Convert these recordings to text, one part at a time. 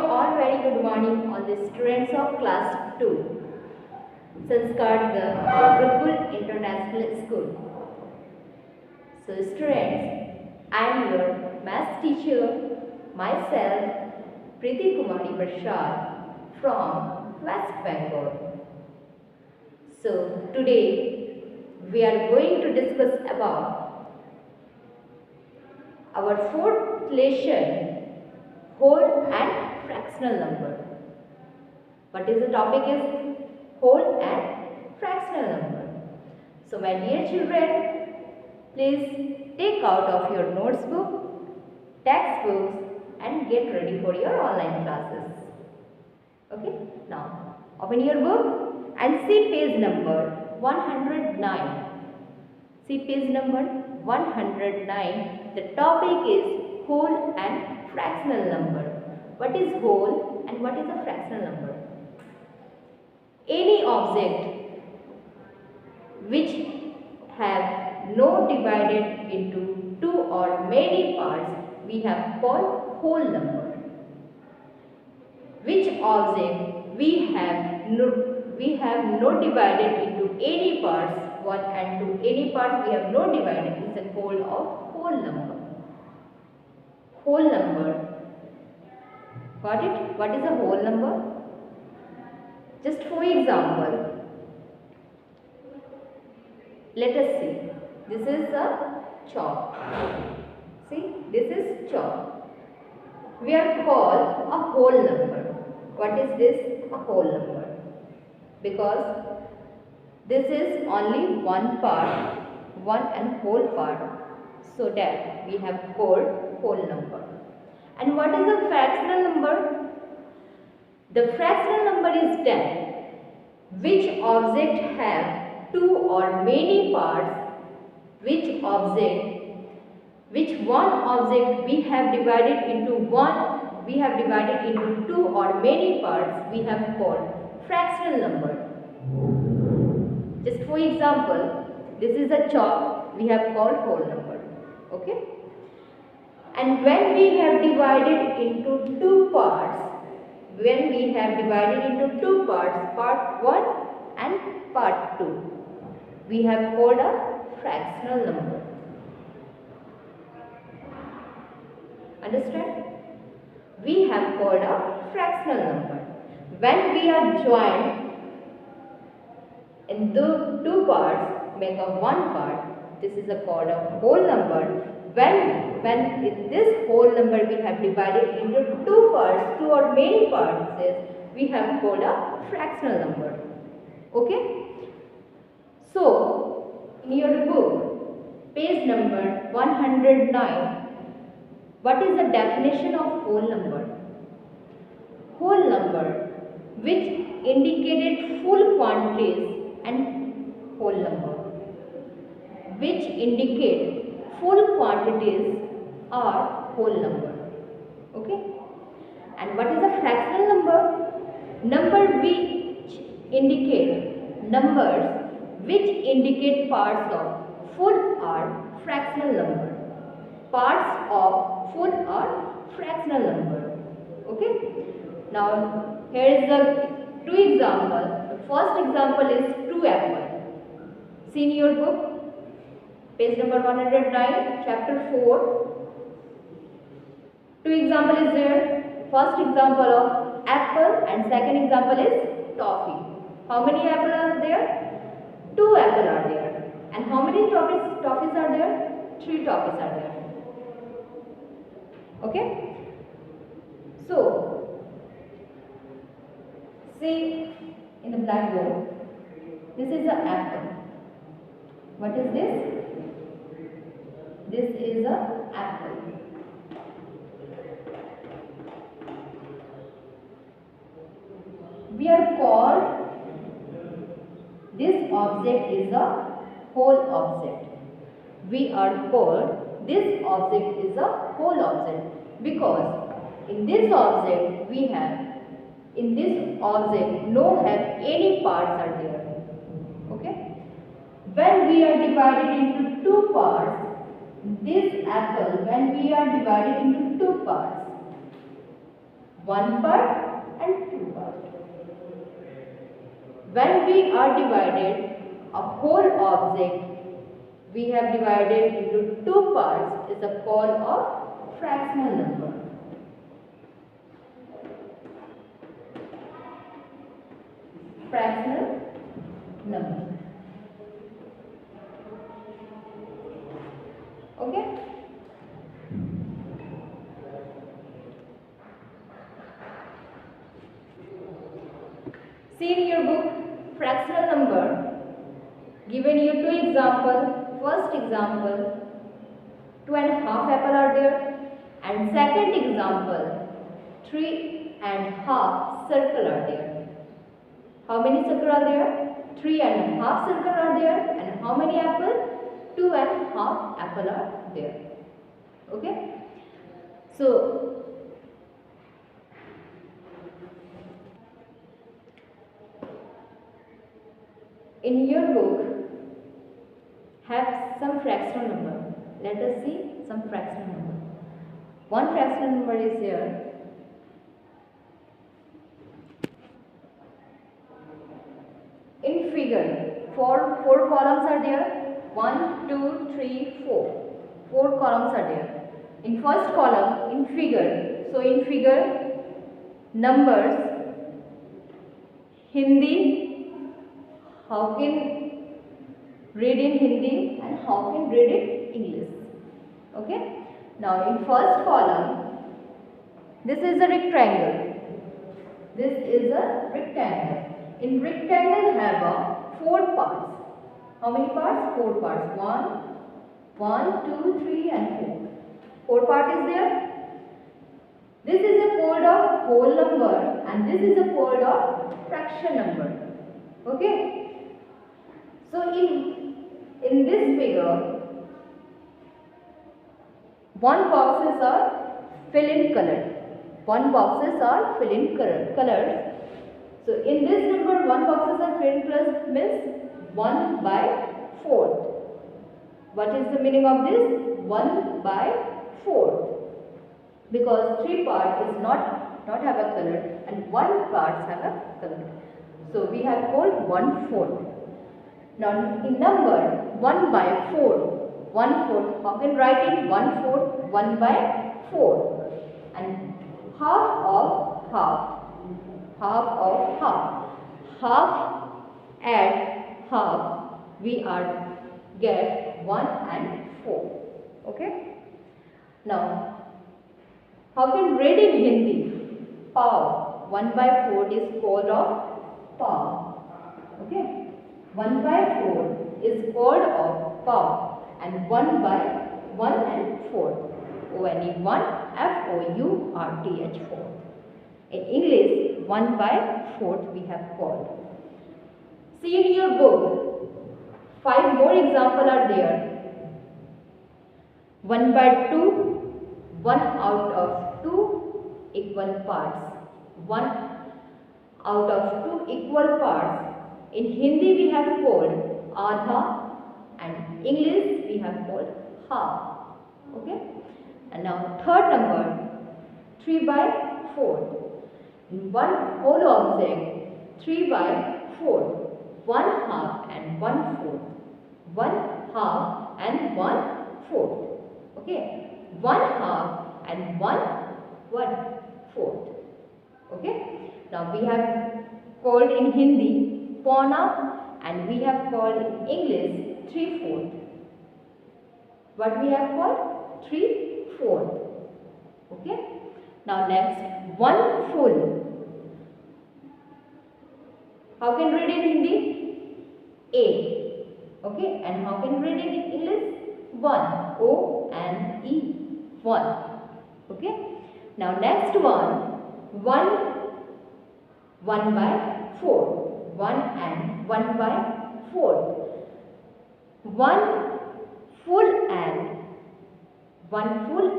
all very good morning on the students of class 2, Sanskar the Gurukul International School. So students, I am your maths teacher, myself Preeti Kumari Prasad from West Bengal. So today we are going to discuss about our fourth lesson, whole and fractional number. What is the topic is whole and fractional number. So my dear children, please take out of your notebook, textbooks and get ready for your online classes. Okay, now open your book and see page number 109. See page number 109. The topic is whole and fractional number. What is whole and what is a fractional number? Any object which have not divided into two or many parts we have called whole number. Which object we have not divided into any parts, one and two, any parts we have not divided is a called of whole number. Whole number. Got it? What is a whole number? Just for example, let us see. This is a chalk. See, this is chalk. We are called a whole number. What is this? A whole number. Because this is only one part, one and whole part. So that we have called whole number. And what is a fractional number? The fractional number is that which object have two or many parts, which one object we have divided into two or many parts we have called fractional number. Just for example, this is a chalk, we have called whole number. Okay? And when we have divided into two parts, part 1 and part 2, we have called a fractional number. Understand? We have called a fractional number. When we are joined in the two parts, make a one part, this is a called a whole number. When in this whole number we have divided into two parts, two or many parts, we have called a fractional number. Okay? So, in your book, page number 109, what is the definition of whole number? Whole number, which indicated full quantities, and whole number, which indicate full quantities are whole number. Okay? And what is a fractional number? Numbers which indicate parts of full are fractional number. Parts of full are fractional number. Okay? Now here is the two examples. The first example is 2 apples. See in your book, page number 109, chapter 4. Two example is there. First example of apple and second example is toffee. How many apples are there? 2 apples are there. And how many toffees are there? 3 toffees are there. Okay? So, see in the blackboard, this is an apple. What is this? This is an apple. We are called, this object is a whole object. We are called, this object is a whole object because in this object no have any parts are there. Okay? When we are divided into two parts, this apple, when we are divided into two parts, one part and two parts. When we are divided a whole object, we have divided into two parts is a call of fractional number. Fractional number. Okay? See in your book, fractional number, given you two examples. First example, 2.5 apple are there, and second example, 3.5 circle are there. How many circle are there? 3.5 circle are there, and how many apple? 2.5 apple are there. Okay? So in your book have some fractional number. Let us see some fractional number. One fractional number is here. In figure, four columns are there. 1, 2, 3, 4. 4 columns are there. In first column, in figure. So in figure, numbers, Hindi, how can read in Hindi and how can read in English. Okay. Now in first column, this is a rectangle. This is a rectangle. In rectangle have 4 parts. How many parts? 4 parts. 1, 2, 3 and 4. 4 part is there. This is a code of whole number and this is a code of fraction number. Okay. So in this figure, one boxes are fill in color. One boxes are fill in colors. So in this number, one boxes are fill in plus means 1 by 4. What is the meaning of this? 1 by 4. Because 3 part is not have a color and 1 part have a color. So we have called 1/4. Now in number 1 by 4, 1/4, how can write it? 1/4, 1 by 4. And half of half, half of half. Half add half, we are get 1 and 4. Okay. Now, how can read in Hindi? Pav. 1 by 4 is called of pav. Okay. 1 by 4 is called of pav. And 1 by 1 and 4. O-N-E 1, F-O-U-R-T-H 4. In English, 1 by 4 we have called. See in your book, 5 more examples are there. 1 by 2, 1 out of 2 equal parts. 1 out of 2 equal parts. In Hindi we have called adha and English we have called half. Okay. And now third number, 3 by 4. In one whole object, 3 by 4. 1 half and 1/4. 1 half and 1/4. Okay. 1 half and 1/4. Okay. Now we have called in Hindi pauna and we have called in English 3/4. What we have called? 3/4. Okay. Now next, 1 full. How can read in Hindi? A. Okay. And how can read in English? 1. O-N-E 1. Okay. Now next one, 1 by 4. 1 and 1 by 4. 1 full and 1/4.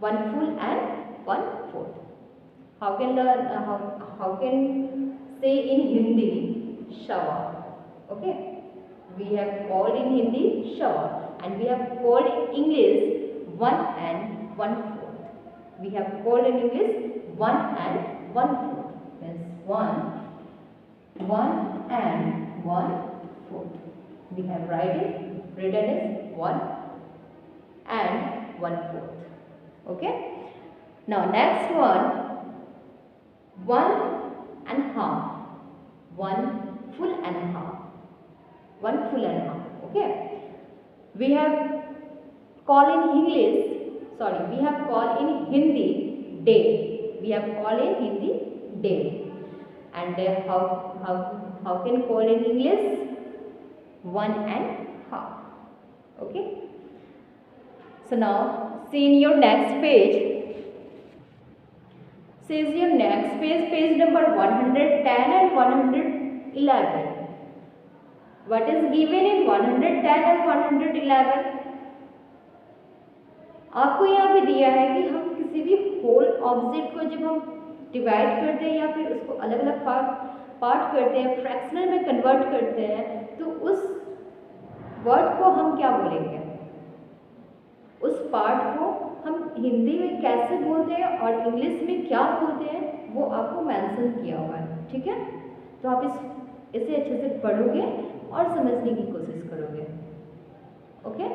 1 full and 1/4. How can learn? How can say in Hindi shawa? Okay, we have called in Hindi shawa, and we have called in English 1 and 1/4. We have called in English 1 and 1/4. Means 1 and 1/4. We have written is 1 and 1/4. Okay. Now next one, 1 and half. 1 full and half. 1 full and half. Okay. We have called in English. Sorry, we have called in Hindi day. We have called in Hindi day. And how can call in English? 1 and half. Okay. So now see in your next page. Says your next page, page number 110 and 111. What is given in 110 and 111? आपको यहाँ पे दिया है कि हम किसी भी whole object को जब हम डिवाइड करते हैं या फिर उसको अलग अलग पार्ट करते हैं, फ्रैक्शनल में कन्वर्ट करते हैं, तो उस वर्ड को हम क्या बोलेंगे, उस पार्ट को हम हिंदी में कैसे बोलते हैं और इंग्लिश में क्या बोलते हैं, वो आपको मेंशन किया हुआ है. ठीक है, तो आप इसे अच्छे से पढ़ोगे और समझने की कोशिश करोगे. Okay.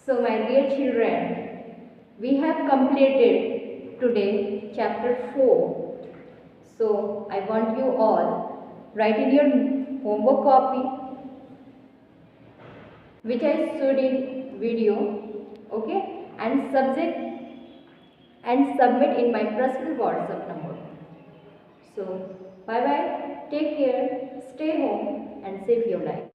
So my dear children, we have completed today chapter 4. So I want you all write in your homework copy which I showed in video, okay, and subject and submit in my personal WhatsApp number. So bye bye, take care, stay home and save your life.